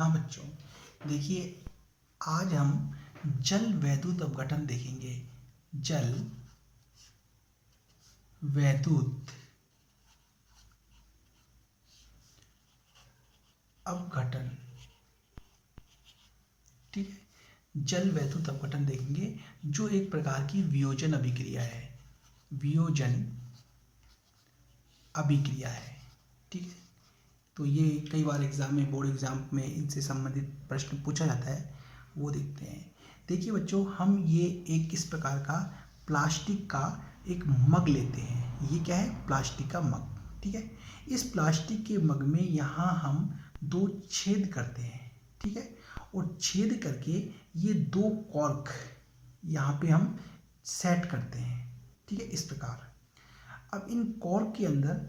हाँ बच्चों, देखिए आज हम जल वैद्युत अपघटन देखेंगे। जल वैद्युत अपघटन, ठीक है। जल वैद्युत अपघटन देखेंगे जो एक प्रकार की वियोजन अभिक्रिया है। वियोजन अभिक्रिया है, ठीक है। तो ये कई बार एग्जाम में, बोर्ड एग्जाम में इनसे संबंधित प्रश्न पूछा जाता है, वो देखते हैं। देखिए बच्चों, हम ये एक इस प्रकार का प्लास्टिक का एक मग लेते हैं। ये क्या है? प्लास्टिक का मग, ठीक है। इस प्लास्टिक के मग में यहाँ हम दो छेद करते हैं, ठीक है। और छेद करके ये दो कॉर्क यहाँ पे हम सेट करते हैं, ठीक है, इस प्रकार। अब इन कॉर्क के अंदर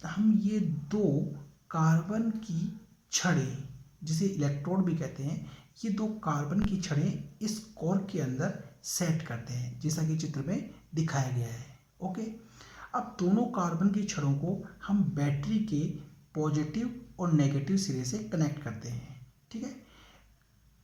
हम ये दो कार्बन की छड़ें, जिसे इलेक्ट्रोड भी कहते हैं, ये दो कार्बन की छड़ें इस कॉर्क के अंदर सेट करते हैं, जैसा कि चित्र में दिखाया गया है। ओके। अब दोनों कार्बन की छड़ों को हम बैटरी के पॉजिटिव और नेगेटिव सिरे से कनेक्ट करते हैं, ठीक है।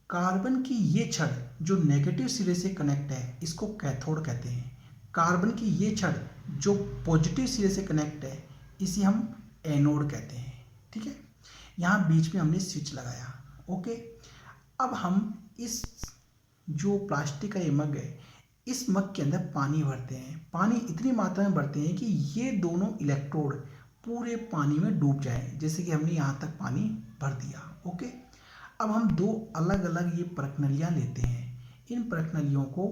कार्बन की ये छड़ जो नेगेटिव सिरे से कनेक्ट है, इसको कैथोड कहते हैं। कार्बन की ये छड़ जो पॉजिटिव सिरे से कनेक्ट है, इसे हम एनोड कहते हैं, ठीक है। यहाँ बीच में हमने स्विच लगाया। ओके। अब हम इस जो प्लास्टिक का ये मग है, इस मग के अंदर पानी भरते हैं। पानी इतनी मात्रा में भरते हैं कि ये दोनों इलेक्ट्रोड पूरे पानी में डूब जाएं, जैसे कि हमने यहाँ तक पानी भर दिया। ओके। अब हम दो अलग अलग ये परखनलियाँ लेते हैं। इन परखनलियों को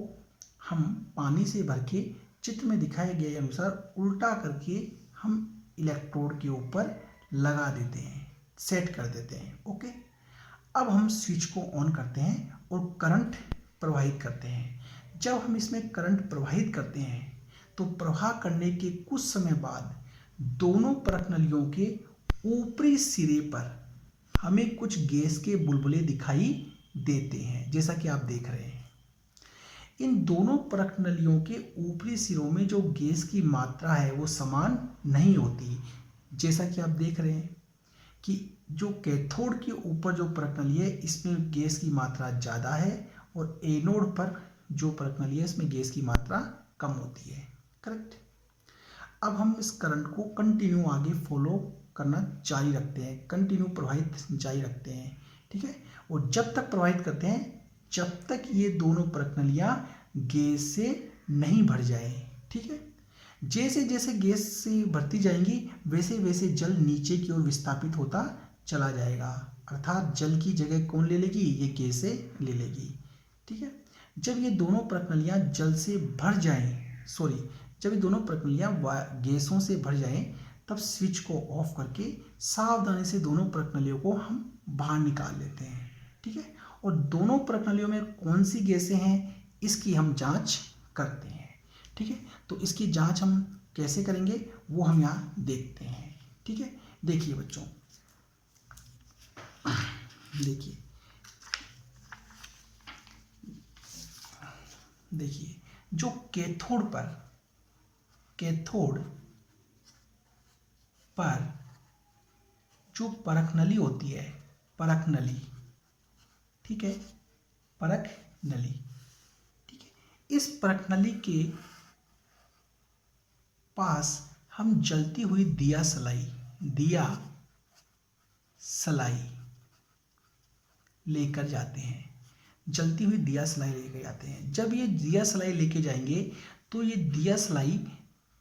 हम पानी से भर के चित्र में दिखाए गए अनुसार उल्टा करके हम इलेक्ट्रोड के ऊपर लगा देते हैं, सेट कर देते हैं। ओके। अब हम स्विच को ऑन करते हैं और करंट प्रवाहित करते हैं। जब हम इसमें करंट प्रवाहित करते हैं तो प्रवाह करने के कुछ समय बाद दोनों परखनलियों के ऊपरी सिरे पर हमें कुछ गैस के बुलबुले दिखाई देते हैं, जैसा कि आप देख रहे हैं। इन दोनों परखनलियों के ऊपरी सिरों में जो गैस की मात्रा है वो समान नहीं होती, जैसा कि आप देख रहे हैं कि जो कैथोड के ऊपर जो परखनली है इसमें गैस की मात्रा ज़्यादा है और एनोड पर जो परखनली है इसमें गैस की मात्रा कम होती है। करेक्ट। अब हम इस करंट को कंटिन्यू आगे फॉलो करना जारी रखते हैं, कंटिन्यू प्रवाहित जारी रखते हैं, ठीक है। और जब तक प्रवाहित करते हैं जब तक ये दोनों परखनलियाँ गैस से नहीं भर जाए, ठीक है। जैसे जैसे गैस से भरती जाएंगी वैसे वैसे जल नीचे की ओर विस्थापित होता चला जाएगा, अर्थात जल की जगह कौन ले लेगी? ये गैसें ले लेगी, ठीक है। जब ये दोनों प्रक्रियाएं जल से भर जाएं, जब ये दोनों प्रक्रियाएं गैसों से भर जाएं तब स्विच को ऑफ करके सावधानी से दोनों प्रक्रियाओं को हम बाहर निकाल लेते हैं, ठीक है। और दोनों प्रक्रियाओं में कौन सी गैसें हैं इसकी हम जांच करते हैं, ठीक है। तो इसकी जांच हम कैसे करेंगे वो हम यहाँ देखते हैं, ठीक है। देखिए बच्चों, देखिए जो कैथोड पर जो परखनली होती है, परखनली, ठीक है, परखनली, ठीक है। इस परखनली के पास हम जलती हुई दिया सलाई लेकर जाते हैं, जलती हुई दिया सलाई लेकर जाते हैं। जब ये दिया सलाई लेके जाएंगे तो ये दिया सलाई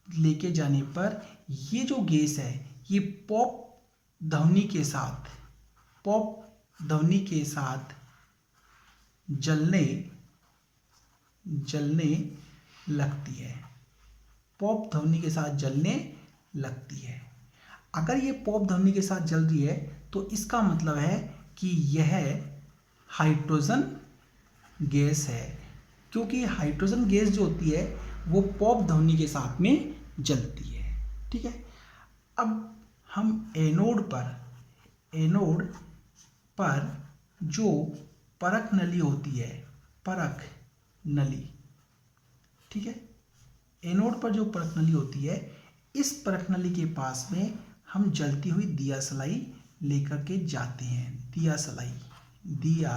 लेके जाने पर ये जो गैस है ये पॉप ध्वनि के साथ जलने लगती है, पॉप ध्वनि के साथ जलने लगती है। अगर ये पॉप ध्वनि के साथ जल रही है तो इसका मतलब है कि यह हाइड्रोजन गैस है, क्योंकि हाइड्रोजन गैस जो होती है वो पॉप ध्वनि के साथ में जलती है, ठीक है। अब हम एनोड पर जो परख नली होती है, परख नली, ठीक है, एनोड पर जो परख नली होती है, इस परख नली के पास में हम जलती हुई दिया सलाई लेकर के जाते हैं। दिया सलाई, दिया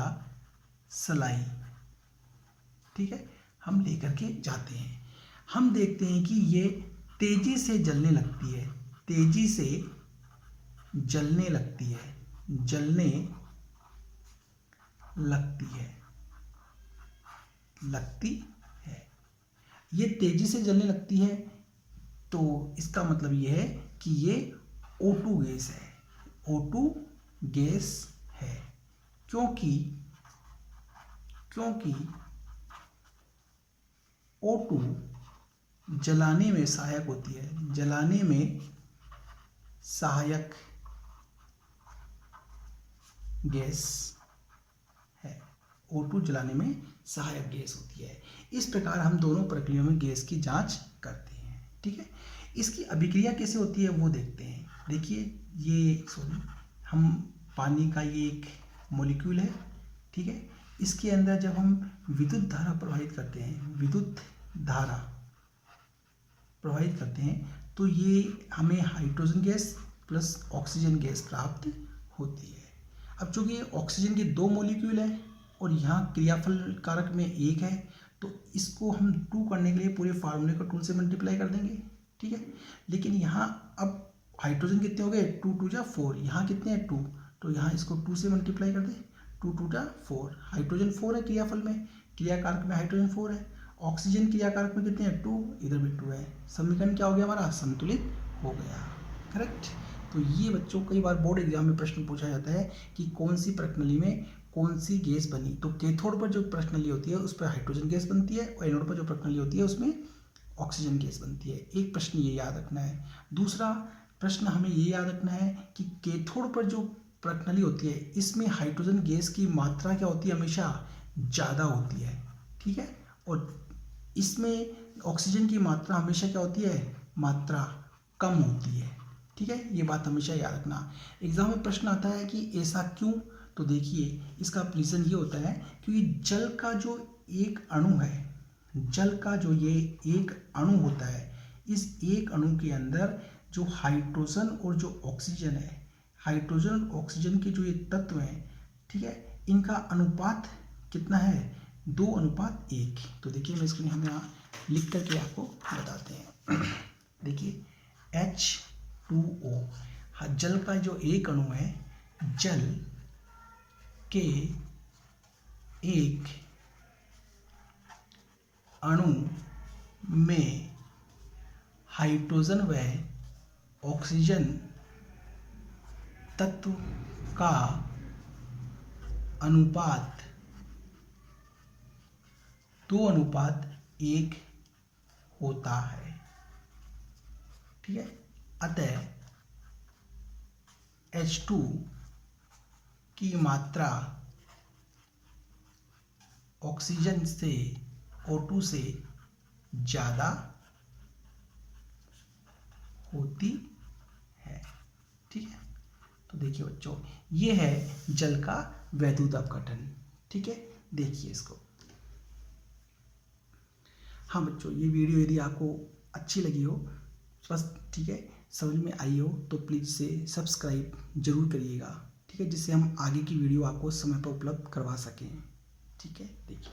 सलाई, ठीक है, हम लेकर के जाते हैं। हम देखते हैं कि ये तेजी से जलने लगती है, तेजी से जलने लगती है, जलने लगती है, लगती है। ये तेजी से जलने लगती है तो इसका मतलब ये है कि ये O2 गैस है, O2 गैस है, क्योंकि O2 जलाने में सहायक होती है, जलाने में सहायक गैस है, O2 जलाने में सहायक गैस होती है। इस प्रकार हम दोनों प्रक्रियाओं में गैस की जांच करते हैं, ठीक है। इसकी अभिक्रिया कैसे होती है वो देखते हैं। देखिए ये हम पानी का ये एक मॉलिक्यूल है, ठीक है। इसके अंदर जब हम विद्युत धारा प्रवाहित करते हैं, विद्युत धारा प्रवाहित करते हैं तो ये हमें hydrogen gas plus oxygen gas प्राप्त होती है। अब चूंकि ऑक्सीजन के 2 मॉलिक्यूल हैं और यहाँ क्रियाफल कारक में 1 है, तो इसको हम 2 करने के लिए पूरे फार्मूले को 2 से मल्टीप्लाई कर देंगे, ठीक है। लेकिन यहाँ अब हाइड्रोजन कितने हो गए, 2 2 जा 4, यहाँ कितने हैं 2, तो यहाँ इसको 2 से मल्टीप्लाई कर दें, 2 2 जा 4, हाइड्रोजन 4 है क्रियाफल में, क्रियाकारक में हाइड्रोजन 4 है, ऑक्सीजन क्रियाकारक में कितने हैं 2, इधर भी 2 है। समीकरण क्या हो गया हमारा, संतुलित हो गया, करेक्ट। तो ये बच्चों कई बार बोर्ड एग्जाम में प्रश्न पूछा जाता है कि कौन सी प्रणाली में कौन सी गैस बनी। तो कैथोड पर जो प्रणाली होती है उस पर हाइड्रोजन गैस बनती है और एनोड पर जो प्रणाली होती है उसमें ऑक्सीजन गैस बनती है। एक प्रश्न ये याद रखना है। दूसरा प्रश्न हमें ये याद रखना है कि कैथोड पर जो प्रणाली होती है इसमें हाइड्रोजन गैस की मात्रा क्या होती है, हमेशा ज़्यादा होती है, ठीक है। और इसमें ऑक्सीजन की मात्रा हमेशा क्या होती है, मात्रा कम होती है, ठीक है। ये बात हमेशा याद रखना। एग्जाम में प्रश्न आता है कि ऐसा क्यों, तो देखिए इसका रीज़न ये होता है क्योंकि जल का जो एक अणु है, जल का जो ये एक अणु होता है, इस एक अणु के अंदर जो हाइड्रोजन और जो ऑक्सीजन है, हाइड्रोजन और ऑक्सीजन के जो ये तत्व हैं, ठीक है, इनका अनुपात कितना है, 2:1। तो देखिए मैं इसको हम यहाँ लिख करके आपको बताते हैं। देखिए H2O, हाँ, जल का जो एक अणु है, जल के एक अणु में हाइड्रोजन व ऑक्सीजन तत्व का अनुपात 2:1 होता है, ठीक है। अतः H2 की मात्रा ऑक्सीजन से O2 से ज़्यादा होती है, ठीक है। तो देखिए बच्चों ये है जल का वैद्युत अपघटन, ठीक है। देखिए इसको। हाँ बच्चों, ये वीडियो यदि आपको अच्छी लगी हो, बस ठीक है, समझ में आई हो, तो प्लीज़ से सब्सक्राइब जरूर करिएगा, ठीक है, जिससे हम आगे की वीडियो आपको समय पर उपलब्ध करवा सकें, ठीक है। देखिए।